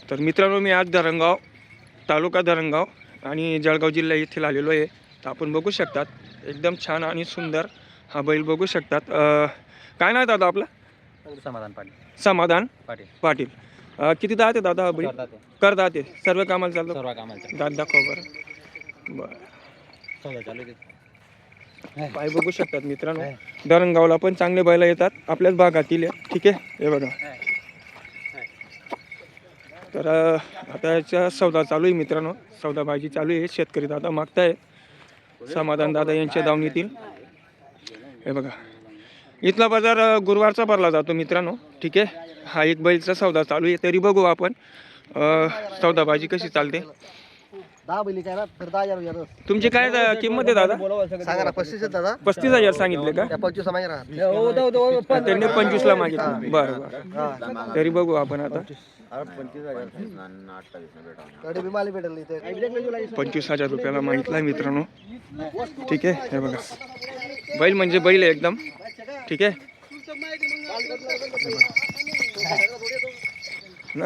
तर मित्रांनो मी आज धरणगाव तालुका धरणगाव आणि जळगाव जिल्हा येथील आलेलो आहे. तर आपण बघू शकतात एकदम छान आणि सुंदर हा बैल बघू शकतात. काय नाव दादा आपलं? समाधान पाटील. समाधान पाटील. पाटील. किती दात आहे दादा हा बैल? करदात आहे. सर्व कामाला चालतो. सर्व कामाला दात दाखव बरं. बरं सौदा चालू आहे. पाय बघू शकतात मित्रांनो. धरणगावला पण चांगले बैल येतात आपल्याच भागातील आहे. ठीक आहे हे बघा. तर आता याचा सौदा चालू आहे मित्रांनो. सौदाबाजी चालू आहे. शेतकरी दादा मागताय समाधान दादा यांच्या दावणीतील. हे बघा इथला बाजार गुरुवारचा भरला जातो मित्रांनो. ठीक आहे हा एक बैलचा सौदा चालू आहे. तरी बघू आपण सौदाबाजी कशी चालते. 10 बैली काय ना तर 10,000 तुमची काय किंमत आहे दादा? सांगा ना 35 आहेत दादा. 35,000 सांगितले का? त्या 25 समाज राहत. त्यांनी 25ला मागितलं. बरं बरं तरी बघू आपण आता 25,000 रुपयाला मागितला मित्रांनो. ठीक आहे हे बघा बैल म्हणजे बैल आहे एकदम. ठीक आहे ना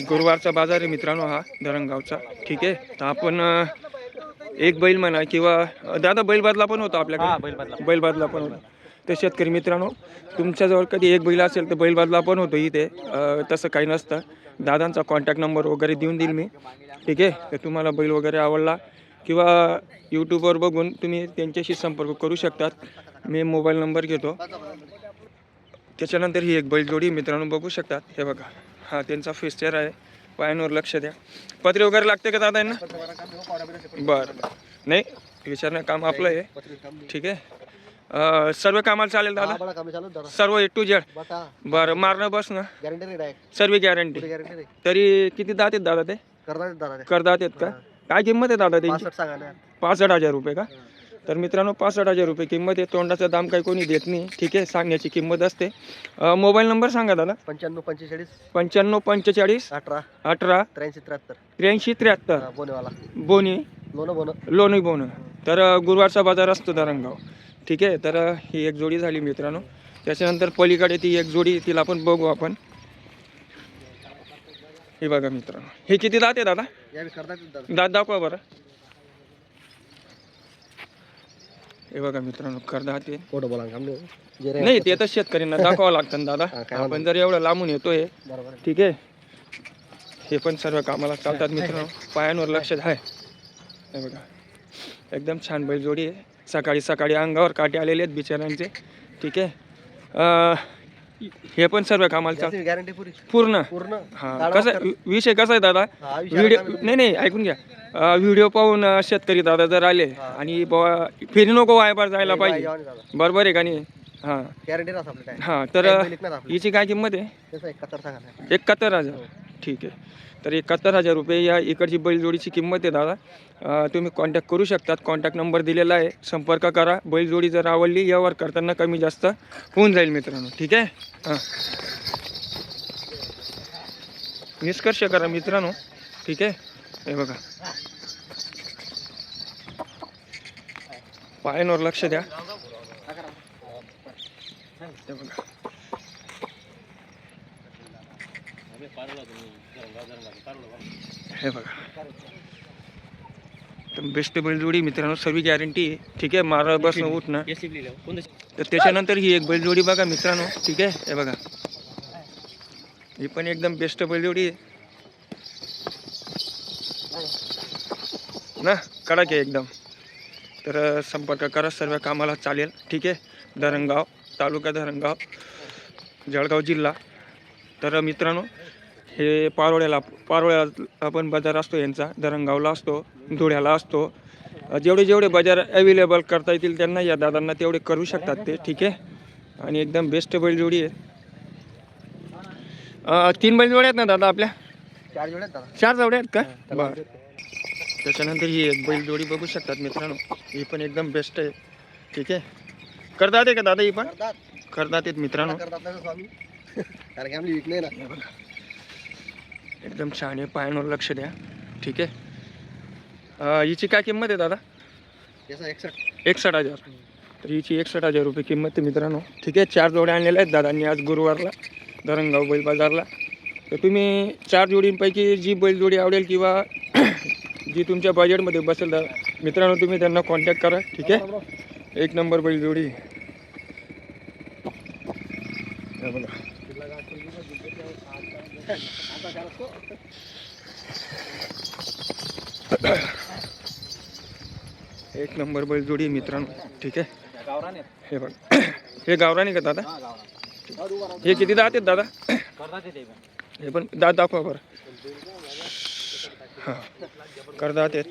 गुरुवारचा बाजार आहे मित्रांनो हा धरणगावचा. ठीक आहे तर आपण एक बैल म्हणा किंवा दादा बैल बदला पण होता आपल्याकडे. बैल बदला पण होता. तर शेतकरी मित्रांनो तुमच्याजवळ कधी एक बैल असेल तर बैल बदला पण होतो इथे. तसं काही नसतं. दादांचा कॉन्टॅक्ट नंबर वगैरे देऊन देईल मी. ठीक आहे तर तुम्हाला बैल वगैरे आवडला किंवा यूट्यूबवर बघून तुम्ही त्यांच्याशी संपर्क करू शकतात. मी मोबाईल नंबर घेतो. त्याच्यानंतर ही एक बैलजोडी मित्रांनो बघू शकतात. हे बघा हा त्यांचा फेस्चर आहे. पायांवर लक्ष द्या. पत्रे वगैरे लागते का दादा यांना? बरं नाही विचारणं काम आपलं आहे. ठीक आहे सर्व कामाला चालेल दादा? सर्व A to Z. बरं मारणं बस ना सर्व गॅरंटी. तरी किती दात आहेत दादा ते? करदात आहेत का? काय किंमत आहे दादा त्यांची? 65,000 रुपये का? तर मित्रांनो 65,000 रुपये किंमत आहे. तोंडाचा दाम काही कोणी देत नाही. ठीक आहे सांगण्याची किंमत असते. मोबाईल नंबर सांगा दादा. 95 45 18 18 83 73 बोनेवाला बोनी लोन लोणी बोन. तर गुरुवारचा बाजार असतो धरणगाव. ठीक आहे तर ही एक जोडी झाली मित्रांनो. त्याच्यानंतर पलीकडे ती एक जोडी तिला पण बघू आपण. हे बघा मित्रांनो हे किती दात आहे दादा? दात दाखवा बरं. हे बघा मित्रांनो करदात आहे. फोटो बोला नाही ते तर शेतकऱ्यांना दाखवावं लागतं दादा. आपण जर एवढं लांबून येतोय. ठीक आहे हे पण सर्व कामाला चालतात मित्रांनो. पायांवर लक्ष आहे. हे बघा एकदम छान बैल जोडी आहे. सकाळी सकाळी अंगावर काटे आलेले आहेत बिचाऱ्यांचे. ठीक आहे हे पण सर्व कामाला चालतात गॅरंटी पूर्ण. हा कसं विषय कसा आहे दादा? व्हिडिओ नाही ऐकून घ्या. व्हिडिओ पाहून शेतकरी दादा जर आले आणि फेरी नको वायबार जायला पाहिजे. बरोबर आहे का नाही? हां हां तर हिची काय किंमत आहे? 71,000. ठीक आहे तर 71,000 रुपये या इकडची बैलजोडीची किंमत आहे दादा. तुम्ही कॉन्टॅक्ट करू शकतात. कॉन्टॅक्ट नंबर दिलेला आहे. संपर्क करा. बैलजोडी जर आवडली यावर करताना कमी जास्त होऊन जाईल मित्रांनो. ठीक आहे हां निष्कर्ष करा मित्रांनो. ठीक आहे हे बघा पायांवर लक्ष द्या. हे बघा हे बघा बेस्ट बैलजोडी मित्रांनो. सर्व गॅरंटी आहे. ठीक आहे मारा बसणं उठणं. तर त्याच्यानंतर ही एक बैलजोडी बघा मित्रांनो. ठीक आहे हे बघा ही पण एकदम बेस्ट बैलजोडी आहे ना. कडक आहे एकदम. तर संपर्क करा. सर्व कामाला चालेल. ठीक आहे धरणगाव तालुका धरणगाव जळगाव जिल्हा. तर मित्रांनो हे पारोळ्याला पण बाजार असतो यांचा. धरणगावला असतो धुळ्याला असतो. जेवढे बाजार अवेलेबल करता येतील त्यांना या दादांना तेवढे करू शकतात ते. ठीक आहे आणि एकदम बेस्ट बैलजोडी आहे. 3 बैलजोड्या आहेत ना दादा आपल्या? 4 जोड्या आहेत का? बरं त्याच्यानंतर ही एक बैलजोडी बघू शकतात मित्रांनो. ही पण एकदम बेस्ट आहे. ठीक आहे करतात आहे का दादा? ही पण करतात आहेत मित्रांनो. एकदम छान आहे. पायांवर लक्ष द्या. ठीक आहे हिची काय किंमत आहे दादा? 61,000. तर हिची 61,000 रुपये किंमत आहे मित्रांनो. ठीक आहे 4 जोड्या आणलेल्या आहेत दादांनी आज गुरुवारला धरणगाव बैल बाजारला. तर तुम्ही 4 जोडींपैकी जी बैलजोडी आवडेल किंवा जी तुमच्या बजेटमध्ये बसेल तर मित्रांनो तुम्ही त्यांना कॉन्टॅक्ट करा. ठीक आहे. 1 नंबर बैलजोडी. हे बघा. एक नंबर बैलजोडी मित्रांनो. ठीक आहे. गावरान आहेत. हे बघा. हे गावरानी का दादा? हा, गावरान. हे किती दात आहेत दादा? करतात ते पण. हे पण दात दाखवा बरं. हां करदात आहेत.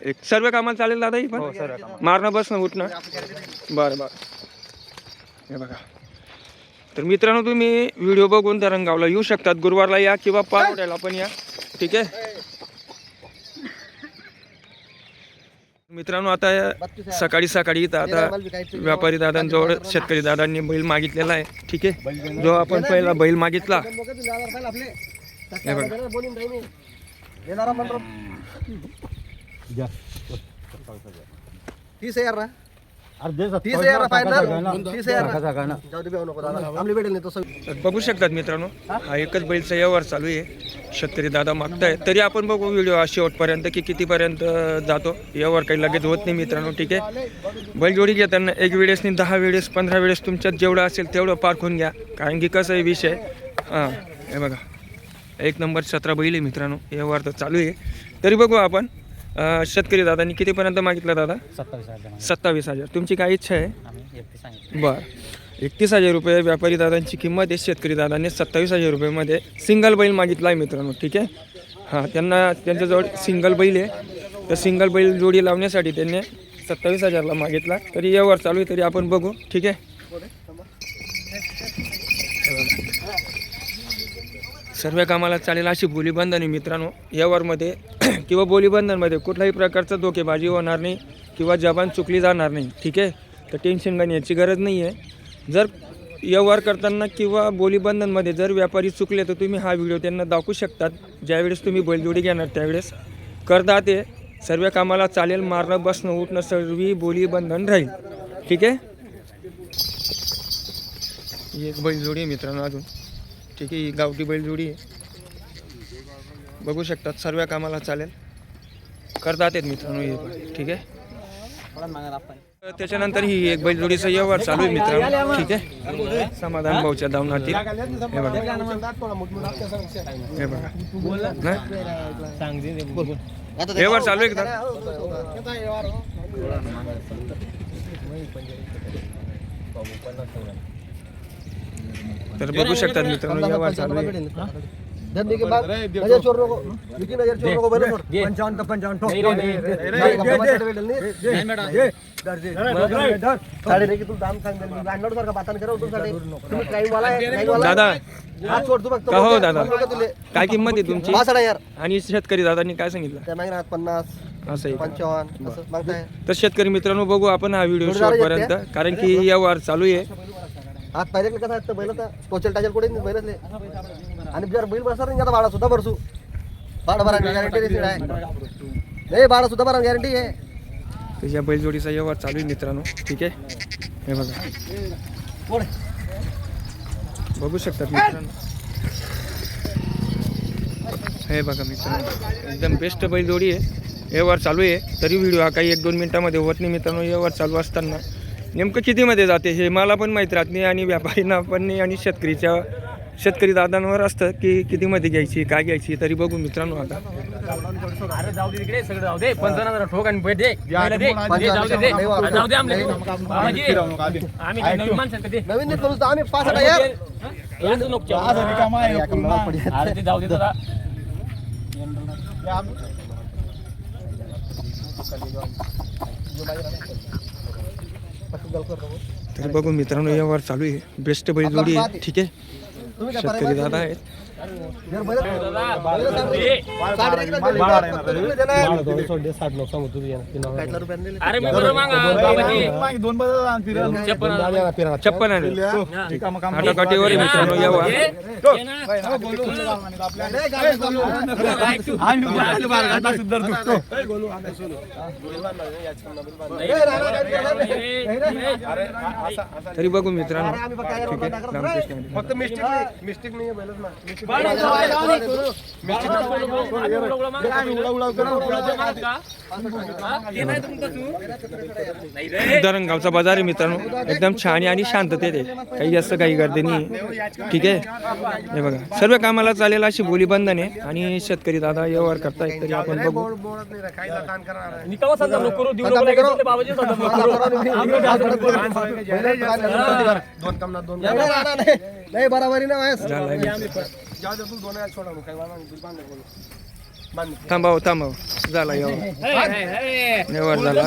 एक सर्व कामाला चालेल दादा ही पण? हो, सर्व कामाला. मारणं बसणं उठणं. बरं बरं. हे बघा. तर मित्रांनो तुम्ही व्हिडिओ बघून धरणगावला येऊ शकतात. गुरुवारला या किंवा पारवड्याला पण या. ठीक आहे. मित्रांनो आता सकाळी इथं आता व्यापारी दादांजवळ शेतकरी दादांनी बैल मागितलेला आहे. ठीक आहे. जो आपण पहिला बैल मागितला हे बघा. घ्या. 30,000 ना. अरे दे सर. 30,000 फायनल. टाका 30,000 ना. जाऊ दे, बेवू नको दादा. आमली भेटेल नाही तसं. तर बघू शकतात मित्रांनो हा एकच बैलचा व्यवहार चालू आहे. शेतकरी दादा मागताय तरी आपण बघू व्हिडिओ शेवटपर्यंत की कितीपर्यंत जातो. व्यवहार काही लगेच होत नाही मित्रांनो. ठीक आहे. बैलजोडी घेताना 1 वेळेसनी 10 वेळेस 15 वेळेस तुमच्यात जेवढं असेल तेवढं पारखून घ्या. कारण की कसं आहे विषय. हां हे बघा 1 नंबर 17 बैल आहे मित्रांनो. व्यवहार तर चालू आहे. तरी बघू आपण शेतकरी दादांनी कितीपर्यंत मागितलं दादा? 27,000. तुमची काय इच्छा आहे? बरं 31,000 रुपये व्यापारी दादांची किंमत आहे. शेतकरी दादांनी 27,000 रुपयेमध्ये सिंगल बैल मागितला आहे मित्रांनो. ठीक आहे. हां त्यांच्याजवळ सिंगल बैल आहे. तर सिंगल बैल जोडी लावण्यासाठी त्यांनी 27,000ला मागितला. तरी व्यवहार चालू आहे. तरी आपण बघू. ठीक आहे. सर्व कामाला चालेल अशी बोलीबंधन आहे मित्रांनो. व्यवहारमध्ये किंवा बोलीबंधनमध्ये कुठल्याही प्रकारचा धोकेबाजी होणार नाही किंवा जबान चुकली जाणार नाही. ठीक आहे. तर टेन्शन घेण्याची गरज नाही आहे. जर व्यवहार करताना किंवा बोलीबंधनमध्ये जर व्यापारी चुकले तर तुम्ही हा व्हिडिओ त्यांना दाखवू शकतात. ज्यावेळेस तुम्ही बैलजोडी घेणार त्यावेळेस करता ते सर्व कामाला चालेल. मारणं बसणं उठणं सर्व बोलीबंधन राहील. ठीक आहे. ही एक बैलजोडी आहे मित्रांनो अजून. ठीक आहे. ही गावठी बैलजोडी आहे. बघू शकतात सर्व कामाला चालेल. करतात आहेत मित्रांनो हे पण. ठीक आहे. त्याच्यानंतर ही एक बैलजोडीचा व्यवहार चालू आहे मित्रांनो. ठीक आहे. समाधान भाऊच्या दावणातील हे बघा. हे बघा व्यवहार चालू आहे का? तर बघू शकतात मित्रांनो व्यवहार चालू आहे. धंदे के बाद नजर चोर नको. विकी नजर चोर नको. बैल सोड. 55 ठोक. साडे रे की तू दाम सांग. ब्रँडवर सारखा बातान करा तुमच्यासाठी. तुम्ही टाइम वाला आहे. टाइम वाला दादा हात सोड तू फक्त. का हो दादा काय किंमत आहे तुमची? 62,000. आणि शेतकरी दादांनी काय सांगितलं? त्या मागे 50 असं आहे. 55 असं मागताय. तर शेतकरी मित्रांनो बघू आपण हा व्हिडिओ शेवटपर्यंत. कारण की व्यवहार चालू आहे. हात पाहिजे कसं असतं बैल तर टोचल टाचल कुठे नाही बैलच आणि जर बैल बसणार नाही आता भाडा सुद्धा भरसू. भाडा भरा गॅरंटी आहे. नाही भाडा सुद्धा भरा गॅरंटी आहे. त्याच्या बैलजोडीचा व्यवहार चालू आहे मित्रांनो. ठीक आहे. हे बघा बघू शकतात मित्रांनो. हे बघा मित्रांनो एकदम बेस्ट बैलजोडी आहे. व्यवहार चालू आहे. तरी व्हिडिओ हा काही 1-2 मिनिटामध्ये होत नाही मित्रांनो. व्यवहार चालू असताना नेमकं कितीमध्ये जाते हे मला पण माहीत राहत नाही आणि व्यापारींना पण नाही आणि शेतकरी दादांवर असतं की कितीमध्ये घ्यायची काय घ्यायची. तरी बघू मित्रांनो आता. जाऊ दे तिकडे सगळं जाऊ दे. 55 ठोक आणि बैठ दे. आम्ही नवीन माणसं कधी नवीन नाही करू आम्ही 65,000. जाऊ दे दादा. तरी बघू मित्रांनो व्यवहार चालू आहे. बेस्ट बैलजोडी आहे. ठीक आहे. शेतकरी दादा आहेत. जर बैल काहीतला रुपयाने दिले. अरे मी बरोबर मागा बाबाजी. 56 आहे आता काठीवर आहे मित्रांनो यावा तरी बघू मित्रांनो आम्ही फक्त काय ठीक आहे करतो, रामकृष्ण हरी. फक्त मिस्टेक नाही बैलच ना धरणगावचा बाजार आहे मित्रांनो एकदम छान आहे आणि शांततेत आहे काही जास्त काही गर्दी नाही ठीक आहे हे बघा सर्व कामाला चालेल अशी बोली बंधन आहे आणि शेतकरी दादा व्यवहार करतायत तरी आपण बघू बोलत नाही रे, खायला ताण करणार आहे. निकावा संदर्भ नको करू, देऊ नको लागेल, बाबाजी संदर्भ नको करू. दोन कामना दोन नाही बराबरी ना वायस झालाय जाऊ दे तू दोन वेळा सोडा मग काही वाला नाही, बांध बोल बांध थांबाव झाला व्यवहार झाला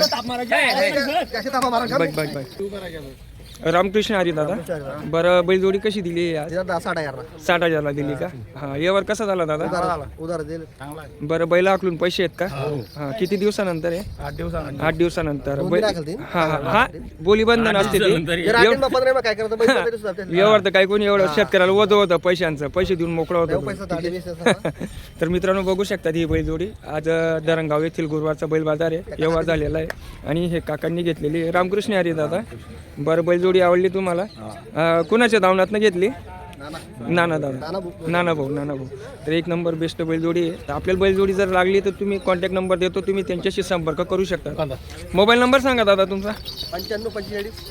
कशी तापा मारा बघ बघ बघ रामकृष्ण हरी दादा बरं बैलजोडी कशी दिली आज 60,000 60,000ला दिली का हा व्यवहार कसा झाला दादा उधार दिले बरं बैल आकलून पैसे आहेत का हा किती दिवसानंतर आहे 8 दिवसानंतर हा हा हा बोली बंधन असते ते काय करतो व्यवहार तर काय कोणी एवढं शेतकऱ्याला ओझं होतं पैशांचं पैसे देऊन मोकळं होतं पैसा तर मित्रांनो बघू शकतात ही बैलजोडी आज धरणगाव येथील गुरुवारचा बैल बाजार आहे व्यवहार झालेला आहे आणि हे काकांनी घेतलेली आहे. रामकृष्ण हरी दादा बरं बैलजोडी आवडली तुम्हाला कुणाच्या दावणातनं घेतली नाना दादा नाना भाऊ तर एक नंबर बेस्ट बैलजोडी आहे. तर आपल्याला बैलजोडी जर लागली तर तुम्ही कॉन्टॅक्ट नंबर देतो तुम्ही त्यांच्याशी संपर्क करू शकता. मोबाईल नंबर सांगा दादा तुमचा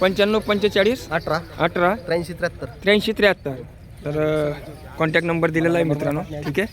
95 45 18 18 83 73 83 73 तर कॉन्टॅक्ट नंबर दिलेला आहे मित्रांनो ठीक आहे.